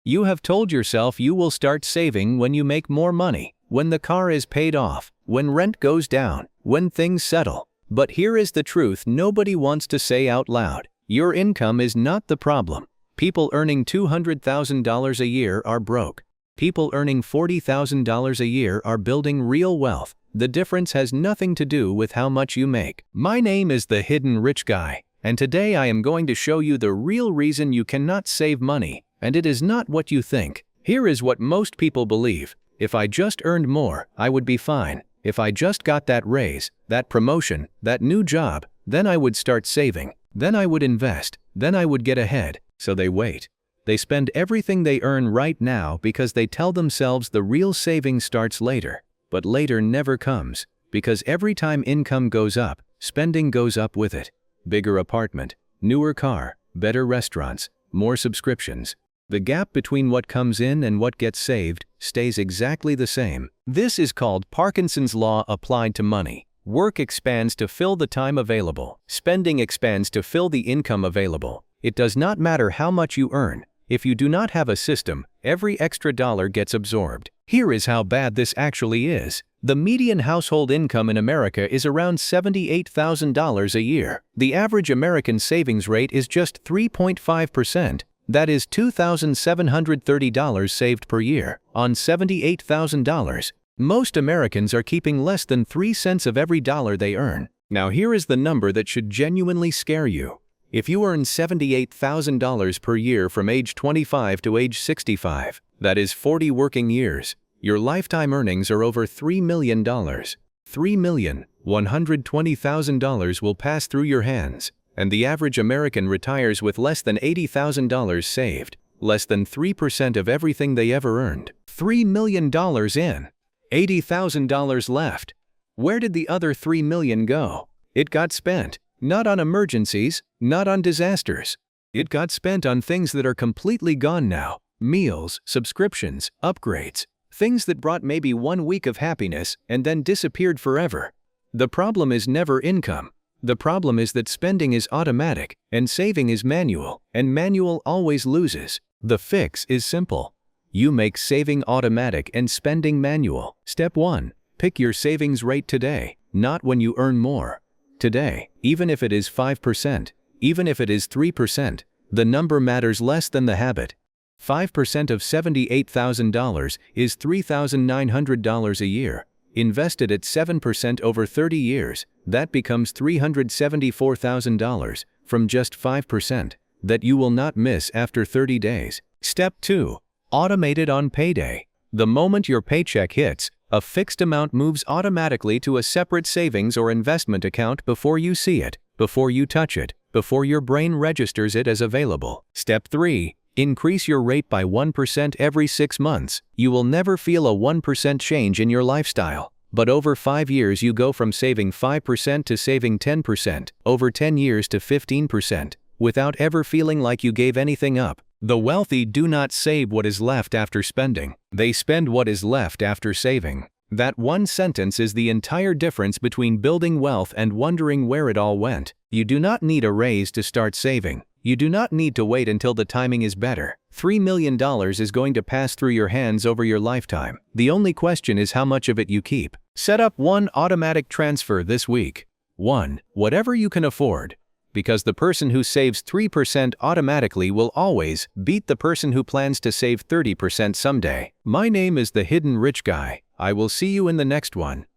You have told yourself you will start saving when you make more money, when the car is paid off, when rent goes down, when things settle. But here is the truth nobody wants to say out loud. Your income is not the problem. People earning $200,000 a year are broke. People earning $40,000 a year are building real wealth. The difference has nothing to do with how much you make. My name is the Hidden Rich Guy, and today I am going to show you the real reason you cannot save money, and it is not what you think. Here is what most people believe. If I just earned more, I would be fine. If I just got that raise, that promotion, that new job, then I would start saving. Then I would invest. Then I would get ahead. So they wait. They spend everything they earn right now because they tell themselves the real saving starts later. But later never comes, because every time income goes up, spending goes up with it. Bigger apartment, newer car, better restaurants, more subscriptions. The gap between what comes in and what gets saved stays exactly the same. This is called Parkinson's law applied to money. Work expands to fill the time available. Spending expands to fill the income available. It does not matter how much you earn. If you do not have a system, every extra dollar gets absorbed. Here is how bad this actually is. The median household income in America is around $78,000 a year. The average American savings rate is just 3.5%. That is $2,730 saved per year on $78,000. Most Americans are keeping less than 3 cents of every dollar they earn. Now here is the number that should genuinely scare you. If you earn $78,000 per year from age 25 to age 65, that is 40 working years, your lifetime earnings are over $3 million. $3,120,000 will pass through your hands, and the average American retires with less than $80,000 saved, less than 3% of everything they ever earned. $3 million in, $80,000 left. Where did the other $3 million go? It got spent. Not on emergencies, not on disasters. It got spent on things that are completely gone now. Meals, subscriptions, upgrades. Things that brought maybe 1 week of happiness and then disappeared forever. The problem is never income. The problem is that spending is automatic and saving is manual, and manual always loses. The fix is simple. You make saving automatic and spending manual. Step 1. Pick your savings rate today, not when you earn more. Today, even if it is 5%, even if it is 3%, the number matters less than the habit. 5% of $78,000 is $3,900 a year. Invested at 7% over 30 years, that becomes $374,000 from just 5% that you will not miss after 30 days. Step 2. Automate it on payday. The moment your paycheck hits, a fixed amount moves automatically to a separate savings or investment account before you see it, before you touch it, before your brain registers it as available. Step 3. Increase your rate by 1% every 6 months. You will never feel a 1% change in your lifestyle. But over 5 years you go from saving 5% to saving 10%, over 10 years to 15%, without ever feeling like you gave anything up. The wealthy do not save what is left after spending. They spend what is left after saving. That one sentence is the entire difference between building wealth and wondering where it all went. You do not need a raise to start saving. You do not need to wait until the timing is better. $3 million is going to pass through your hands over your lifetime. The only question is how much of it you keep. Set up one automatic transfer this week. 1. Whatever you can afford. Because the person who saves 3% automatically will always beat the person who plans to save 30% someday. My name is the Hidden Rich Guy. I will see you in the next one.